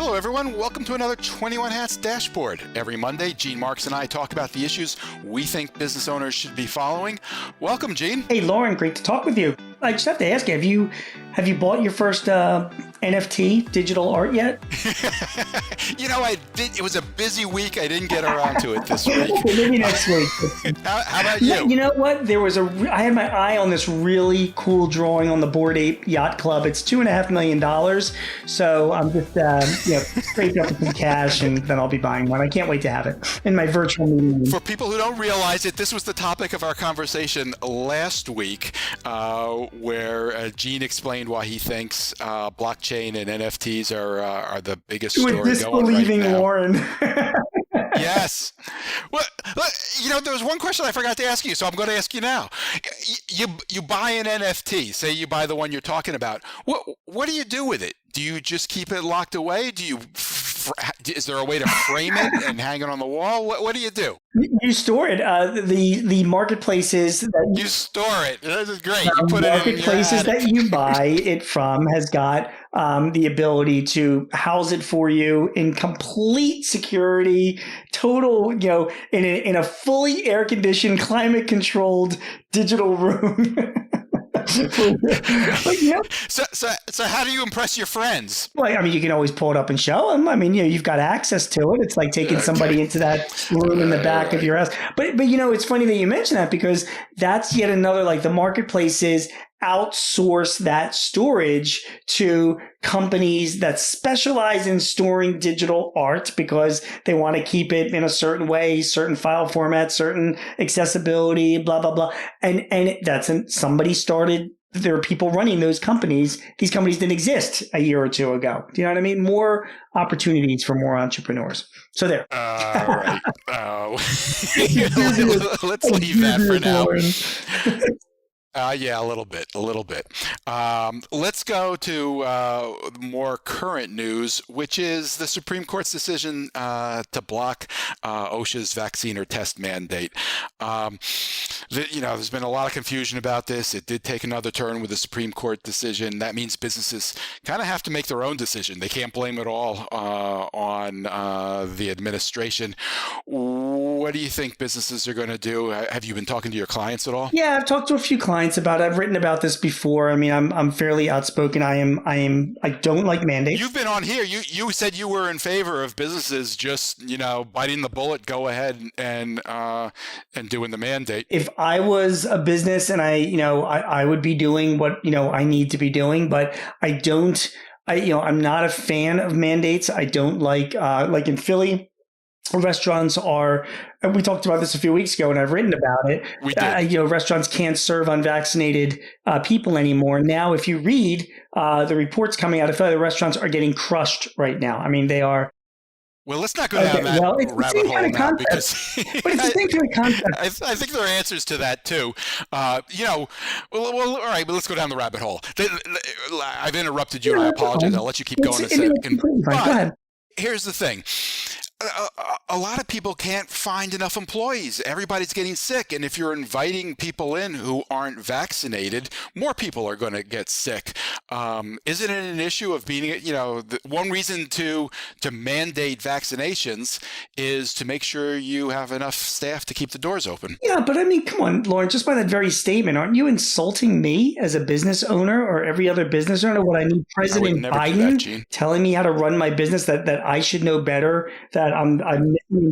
Hello, everyone. Welcome to another 21 Hats Dashboard. Every Monday, Gene Marks and I talk about the issues we think business owners should be following. Welcome, Gene. Hey, Lauren, great to talk with you. I just have to ask you, have you bought your first NFT digital art yet? I did. It was a busy week. I didn't get around to it this week. Okay, maybe next week. How about you? You know what? I had my eye on this really cool drawing on the Bored Ape Yacht Club. It's $2.5 million. So I'm just, scraping up some cash and then I'll be buying one. I can't wait to have it in my virtual meeting. For people who don't realize it, this was the topic of our conversation last week, where Gene explained why he thinks blockchain and NFTs are the biggest story going disbelieving right now. Lauren. Yes. Well, there was one question I forgot to ask you, so I'm going to ask you now. You buy an NFT, say you buy the one you're talking about. What do you do with it? Do you just keep it locked away? Is there a way to frame it and hang it on the wall? What do you do? You store it. The marketplaces that you store it. This is great. You put marketplaces it in your attic. that you buy it from has got the ability to house it for you in complete security, total, in a fully air conditioned, climate controlled digital room. So how do you impress your friends? Well, you can always pull it up and show them. You've got access to it. It's like taking somebody into that room in the back of your house. But it's funny that you mention that, because that's yet another, like, the marketplaces outsource that storage to companies that specialize in storing digital art because they want to keep it in a certain way, certain file format, certain accessibility, blah, blah, blah. And somebody started. There are people running those companies. These companies didn't exist a year or two ago. Do you know what I mean? More opportunities for more entrepreneurs. So there. All right. Let's leave that for now. Yeah, a little bit. Let's go to more current news, which is the Supreme Court's decision to block OSHA's vaccine or test mandate. There's been a lot of confusion about this. It did take another turn with the Supreme Court decision. That means businesses kind of have to make their own decision. They can't blame it all on the administration. What do you think businesses are going to do? Have you been talking to your clients at all? Yeah, I've talked to a few clients about it. I've written about this before. I'm fairly outspoken. I don't like mandates. You've been on here. You said you were in favor of businesses just, biting the bullet, go ahead and doing the mandate. If I was a business and I would be doing what, I need to be doing, but I'm not a fan of mandates. I don't like in Philly, restaurants are, and we talked about this a few weeks ago and I've written about it. We did. Restaurants can't serve unvaccinated people anymore. Now, if you read the reports coming out of Philly, the restaurants are getting crushed right now. They are. Well, let's not go down that rabbit hole now, because but it's the same kind of concept. I think there are answers to that too. All right, but let's go down the rabbit hole. I've interrupted you, and I apologize. I'll let you keep going a second. Go ahead. Here's the thing. A lot of people can't find enough employees. Everybody's getting sick. And if you're inviting people in who aren't vaccinated, more people are going to get sick. Isn't it an issue of being, one reason to mandate vaccinations is to make sure you have enough staff to keep the doors open? Yeah, but come on, Lauren, just by that very statement, aren't you insulting me as a business owner or every other business owner? What I need President Biden telling me how to run my business, that I should know better, that I'm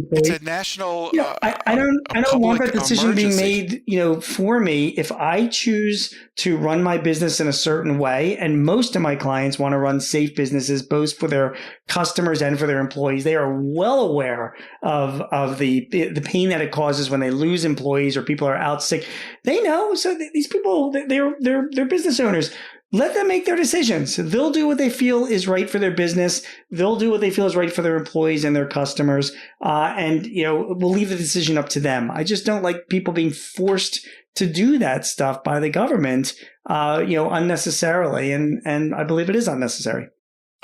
it's a national. I don't want that decision being made, for me. If I choose to run my business in a certain way, and most of my clients want to run safe businesses, both for their customers and for their employees, they are well aware of the pain that it causes when they lose employees or people are out sick. They know. So these people, they're business owners. Let them make their decisions. They'll do what they feel is right for their business. They'll do what they feel is right for their employees and their customers. And we'll leave the decision up to them. I just don't like people being forced to do that stuff by the government, unnecessarily. And I believe it is unnecessary.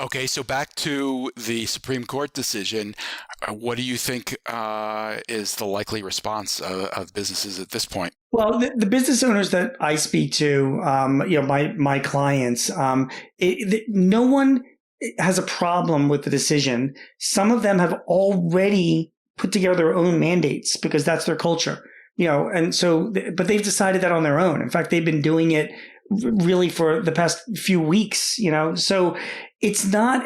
Okay, so back to the Supreme Court decision. What do you think is the likely response of businesses at this point? Well, the business owners that I speak to, my clients, no one has a problem with the decision. Some of them have already put together their own mandates because that's their culture, and so, but they've decided that on their own. In fact, they've been doing it really for the past few weeks, so it's not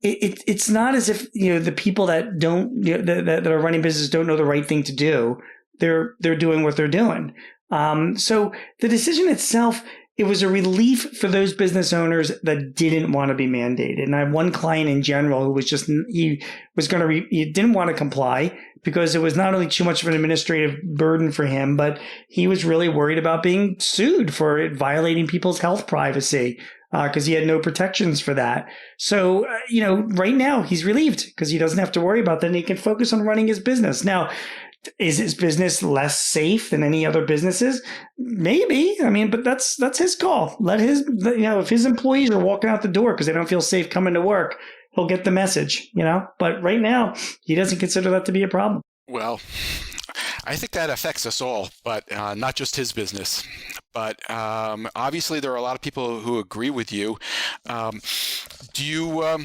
it's not as if, the people that don't, that are running business don't know the right thing to do. They're doing what they're doing. So the decision itself, it was a relief for those business owners that didn't want to be mandated. And I have one client in general who was he didn't want to comply because it was not only too much of an administrative burden for him, but he was really worried about being sued for violating people's health privacy because he had no protections for that. So, right now he's relieved because he doesn't have to worry about that and he can focus on running his business. Now, is his business less safe than any other businesses? Maybe. I mean, but that's his call. If his employees are walking out the door because they don't feel safe coming to work, he'll get the message, But right now, he doesn't consider that to be a problem. Well, I think that affects us all, but not just his business. But obviously, there are a lot of people who agree with you. Do you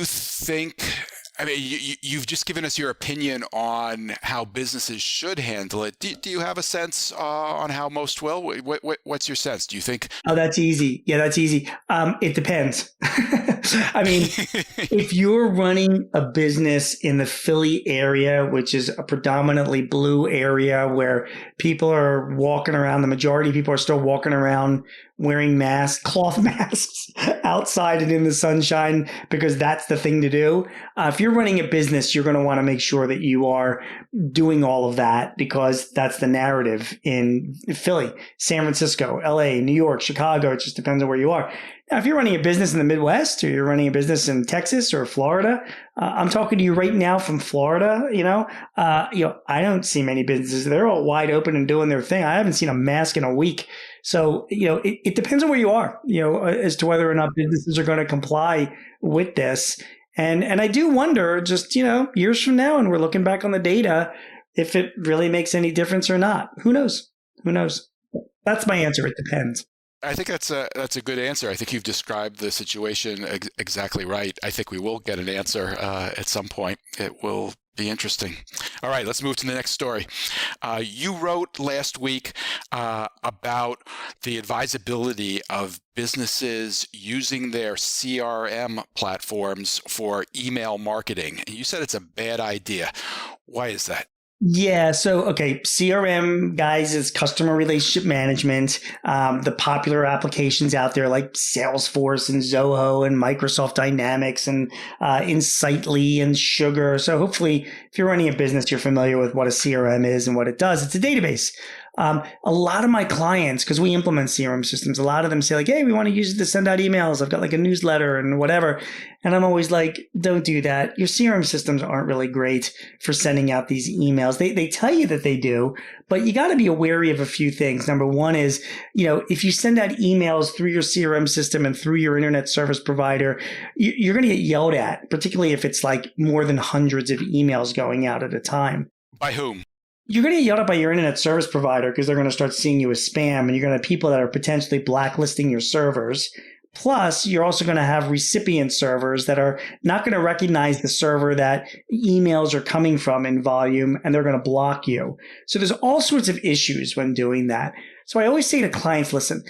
think? I mean, you've just given us your opinion on how businesses should handle it. Do you have a sense on how most will? What's your sense? Do you think? Oh, that's easy. Yeah, that's easy. It depends. I mean, if you're running a business in the Philly area, which is a predominantly blue area where people are walking around, the majority of people are still walking around wearing masks, cloth masks outside and in the sunshine because that's the thing to do. If you're running a business, you're going to want to make sure that you are doing all of that because that's the narrative in Philly, San Francisco, LA, New York, Chicago. It just depends on where you are. Now, if you're running a business in the Midwest or you're running a business in Texas or Florida, I'm talking to you right now from Florida. I don't see many businesses. They're all wide open and doing their thing. I haven't seen a mask in a week. So, it depends on where you are, as to whether or not businesses are going to comply with this. And I do wonder just, years from now, and we're looking back on the data, if it really makes any difference or not. Who knows? That's my answer. It depends. I think that's a good answer. I think you've described the situation exactly right. I think we will get an answer at some point. It will be interesting. All right, let's move to the next story. You wrote last week about the advisability of businesses using their CRM platforms for email marketing. You said it's a bad idea. Why is that? Yeah. So, okay. CRM, guys, is customer relationship management. The popular applications out there like Salesforce and Zoho and Microsoft Dynamics and Insightly and Sugar. So hopefully if you're running a business, you're familiar with what a CRM is and what it does. It's a database. A lot of my clients, because we implement CRM systems, a lot of them say like, hey, we want to use it to send out emails. I've got like a newsletter and whatever. And I'm always like, don't do that. Your CRM systems aren't really great for sending out these emails. They tell you that they do, but you got to be wary of a few things. Number one is, if you send out emails through your CRM system and through your internet service provider, you're going to get yelled at, particularly if it's like more than hundreds of emails going out at a time. By whom? You're going to get yelled at by your internet service provider because they're going to start seeing you as spam, and you're going to have people that are potentially blacklisting your servers. Plus, you're also going to have recipient servers that are not going to recognize the server that emails are coming from in volume, and they're going to block you. So there's all sorts of issues when doing that. So I always say to clients, listen,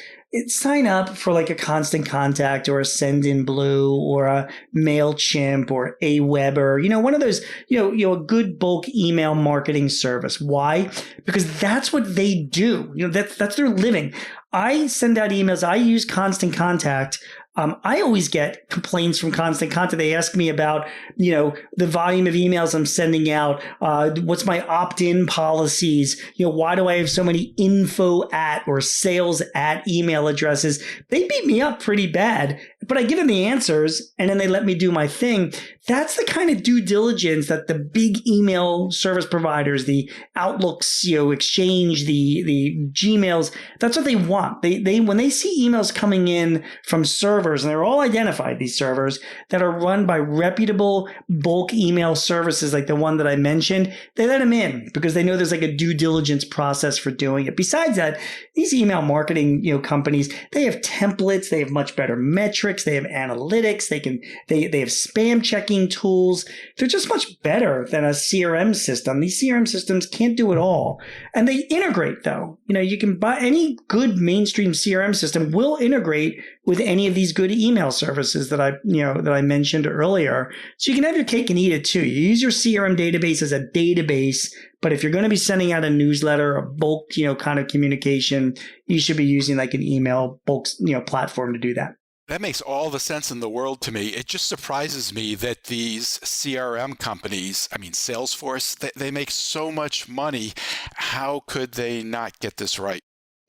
sign up for like a Constant Contact or a Sendinblue or a MailChimp or Aweber, one of those, a good bulk email marketing service. Why? Because that's what they do. That's their living. I send out emails. I use Constant Contact. I always get complaints from Constant Contact. They ask me about, the volume of emails I'm sending out. What's my opt-in policies? Why do I have so many info at or sales at email addresses? They beat me up pretty bad, but I give them the answers and then they let me do my thing. That's the kind of due diligence that the big email service providers, the Outlooks, Exchange, the Gmails, that's what they want. They when they see emails coming in from servers servers, and they're all identified, these servers, that are run by reputable bulk email services like the one that I mentioned. They let them in because they know there's like a due diligence process for doing it. Besides that, these email marketing, companies, they have templates, they have much better metrics, they have analytics, they have spam checking tools. They're just much better than a CRM system. These CRM systems can't do it all. And they integrate though. You can buy any good mainstream CRM system will integrate with any of these good email services that I mentioned earlier. So you can have your cake and eat it too. You use your CRM database as a database, but if you're going to be sending out a newsletter, a bulk, kind of communication, you should be using like an email bulk, platform to do that. That makes all the sense in the world to me. It just surprises me that these CRM companies, Salesforce, they make so much money. How could they not get this right?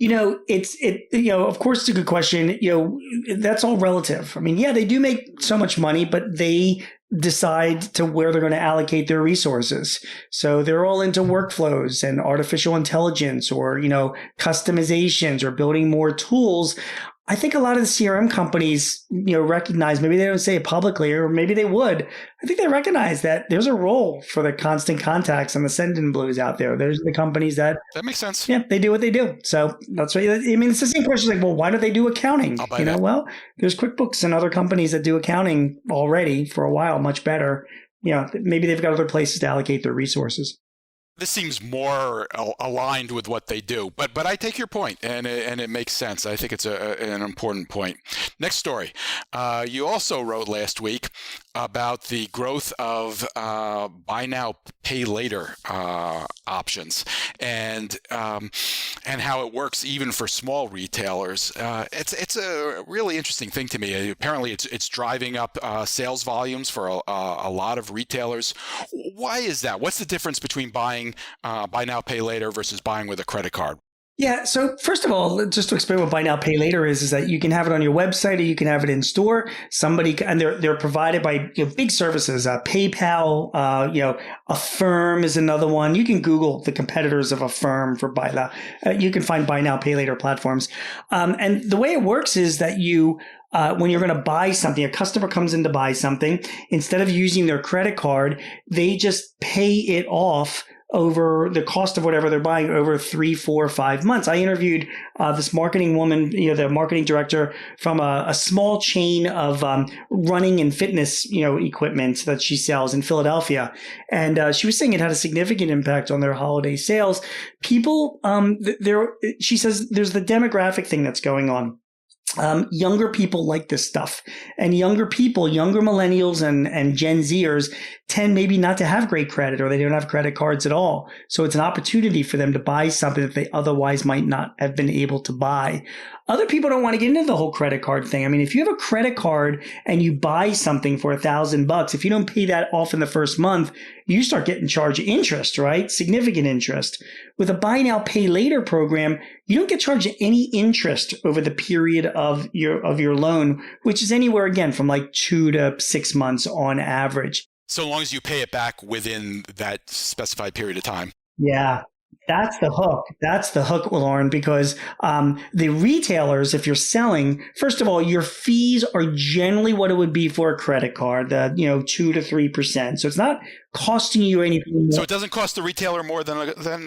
Of course, it's a good question. That's all relative. They do make so much money, but they decide to where they're going to allocate their resources. So they're all into workflows and artificial intelligence or, customizations or building more tools. I think a lot of the CRM companies, recognize, maybe they don't say it publicly, or maybe they would. I think they recognize that there's a role for the Constant Contacts and the Sendinblues out there. There's the companies that makes sense. Yeah, they do what they do. So that's what it's the same question. Like, well, why don't they do accounting? Well, there's QuickBooks and other companies that do accounting already for a while, much better. Maybe they've got other places to allocate their resources. This seems more aligned with what they do, but I take your point, and it makes sense. I think it's an important point. Next story. You also wrote last week about the growth of buy now, pay later options, and how it works even for small retailers. It's a really interesting thing to me. Apparently, it's driving up sales volumes for a lot of retailers. Why is that? What's the difference between buying buy now, pay later versus buying with a credit card? Yeah. So first of all, just to explain what buy now, pay later is that you can have it on your website or you can have it in store. And they're provided by big services. PayPal, Affirm is another one. You can Google the competitors of Affirm for buy now. You can find buy now, pay later platforms. And the way it works is that when you're going to buy something, a customer comes in to buy something, instead of using their credit card, they just pay it off over the cost of whatever they're buying over 3, 4, 5 months. I interviewed this marketing woman, the marketing director from a small chain of running and fitness, equipment that she sells in Philadelphia. And she was saying it had a significant impact on their holiday sales. People, she says there's the demographic thing that's going on. Younger people like this stuff, and younger millennials and Gen Zers tend maybe not to have great credit, or they don't have credit cards at all. So it's an opportunity for them to buy something that they otherwise might not have been able to buy. Other people don't want to get into the whole credit card thing. If you have a credit card and you buy something for $1,000, if you don't pay that off in the first month, you start getting charged interest, right? Significant interest. With a buy now, pay later program, you don't get charged any interest over the period of your loan, which is anywhere again from like 2 to 6 months on average. So long as you pay it back within that specified period of time. Yeah. That's the hook. That's the hook, Lauren, because the retailers, if you're selling, first of all, your fees are generally what it would be for a credit card, 2 to 3%. So it's not costing you anything more. So it doesn't cost the retailer more than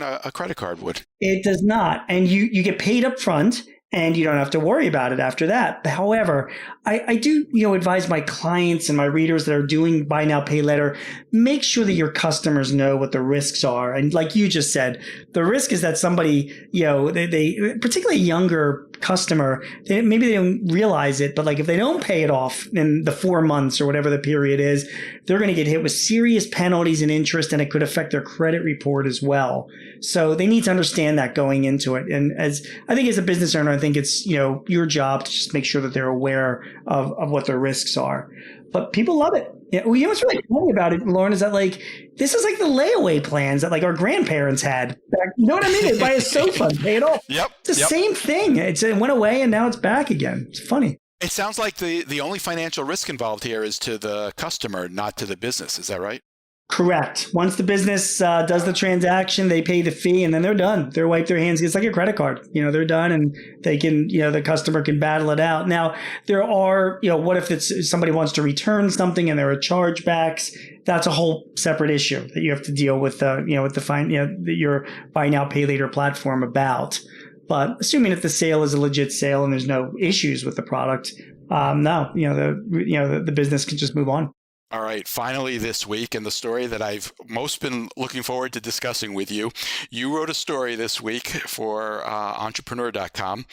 a credit card would. It does not. And you get paid up front. And you don't have to worry about it after that. However, I do, advise my clients and my readers that are doing buy now, pay later, make sure that your customers know what the risks are. And like you just said, the risk is that somebody, they particularly a younger customer, maybe they don't realize it, but like if they don't pay it off in the 4 months or whatever the period is, they're going to get hit with serious penalties and interest, and it could affect their credit report as well. So they need to understand that going into it. And as a business owner, I think it's, your job to just make sure that they're aware of what their risks are. But people love it. Yeah, well, what's really funny about it, Lauren, is that like this is like the layaway plans that like our grandparents had. You know what I mean? They buy a sofa and pay it off. Yep. It's the same thing. It went away and now it's back again. It's funny. It sounds like the only financial risk involved here is to the customer, not to the business. Is that right? Correct. Once the business does the transaction, they pay the fee and then they're done. They wipe their hands. It's like a credit card. They're done and they can, the customer can battle it out. Now, there are, what if somebody wants to return something and there are chargebacks? That's a whole separate issue that you have to deal with, with the fine, that your buy now, pay later platform about. But assuming that the sale is a legit sale and there's no issues with the product, no, the business can just move on. All right. Finally, this week, and the story that I've most been looking forward to discussing with you, you wrote a story this week for entrepreneur.com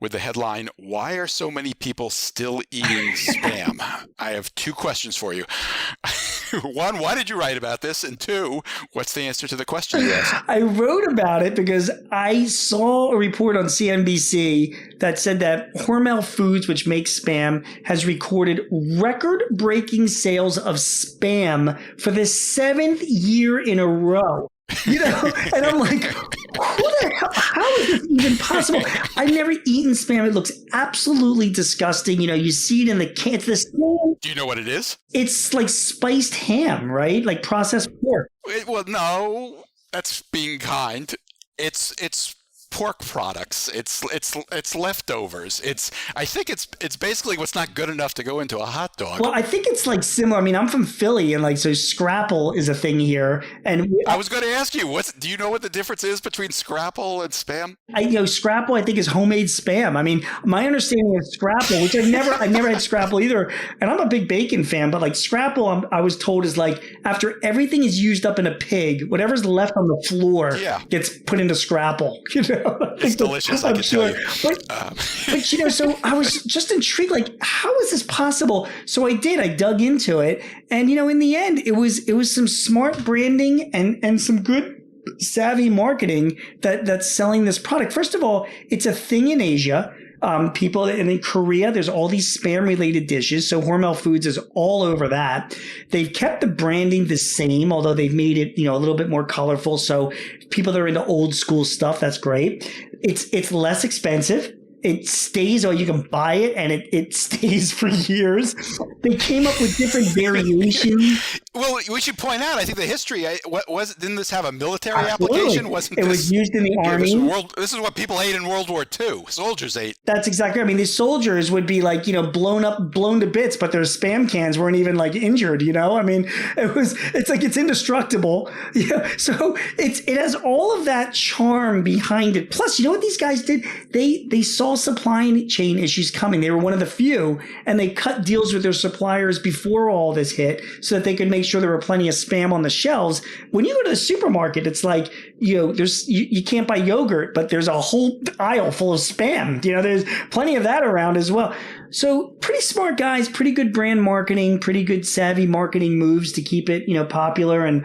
with the headline, "Why are so many people still eating spam?" I have two questions for you. One, why did you write about this? And two, what's the answer to the question you asked? I wrote about it because I saw a report on CNBC that said that Hormel Foods, which makes spam, has recorded record-breaking sales of spam for the 7th year in a row. And I'm like, who the hell? How is this even possible? I've never eaten spam. It looks absolutely disgusting. You see it in the can. It's this. Do you know what it is? It's like spiced ham, right? Like processed pork. Well, no, that's being kind. It's pork products. It's leftovers. I think it's basically what's not good enough to go into a hot dog. Well, I think it's like similar. I mean, I'm from Philly, and so Scrapple is a thing here. And I was going to ask you, do you know what the difference is between Scrapple and spam? Scrapple, I think, is homemade spam. I mean, my understanding of Scrapple, which I've never had Scrapple either, and I'm a big bacon fan, but like Scrapple, I was told is like after everything is used up in a pig, whatever's left on the floor gets put into Scrapple. It's delicious, I can tell you. But so I was just intrigued, like, how is this possible? So I dug into it. And, in the end, it was some smart branding and some good savvy marketing that's selling this product. First of all, it's a thing in Asia. People in Korea, there's all these spam related dishes. So Hormel Foods is all over that. They've kept the branding the same, although they've made it, a little bit more colorful. So people that are into old school stuff, that's great. It's less expensive. It stays, or you can buy it and it stays for years. They came up with different variations. Well, we should point out, I think the history, didn't this have a military application? It was used in the Army. This is what people ate in World War II. Soldiers ate. That's exactly right. I mean, these soldiers would be like, blown to bits, but their spam cans weren't even like injured, I mean, it's indestructible. So it has all of that charm behind it. Plus, you know what these guys did? They saw supply chain issues coming. They were one of the few, and they cut deals with their suppliers before all this hit so that they could make sure there were plenty of spam on the shelves. When you go to the supermarket, it's like, you can't buy yogurt, but there's a whole aisle full of spam. There's plenty of that around as well. So pretty smart guys, pretty good brand marketing, pretty good savvy marketing moves to keep it, popular. And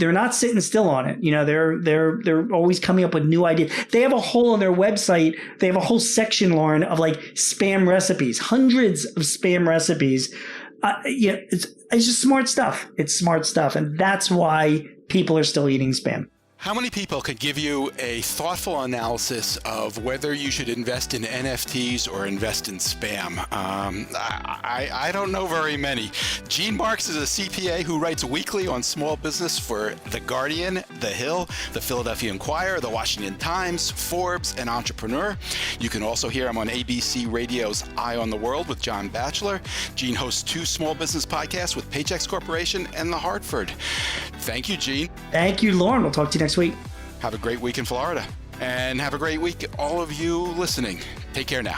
they're not sitting still on it. They're always coming up with new ideas. They have a whole on their website. They have a whole section, Lauren, of like spam recipes, hundreds of spam recipes. It's just smart stuff. It's smart stuff. And that's why people are still eating spam. How many people could give you a thoughtful analysis of whether you should invest in NFTs or invest in spam? I don't know very many. Gene Marks is a CPA who writes weekly on small business for The Guardian, The Hill, The Philadelphia Inquirer, The Washington Times, Forbes, and Entrepreneur. You can also hear him on ABC Radio's Eye on the World with John Batchelor. Gene hosts 2 small business podcasts with Paychex Corporation and The Hartford. Thank you, Gene. Thank you, Lauren. We'll talk to you next week. Have a great week in Florida. And have a great week, all of you listening. Take care now.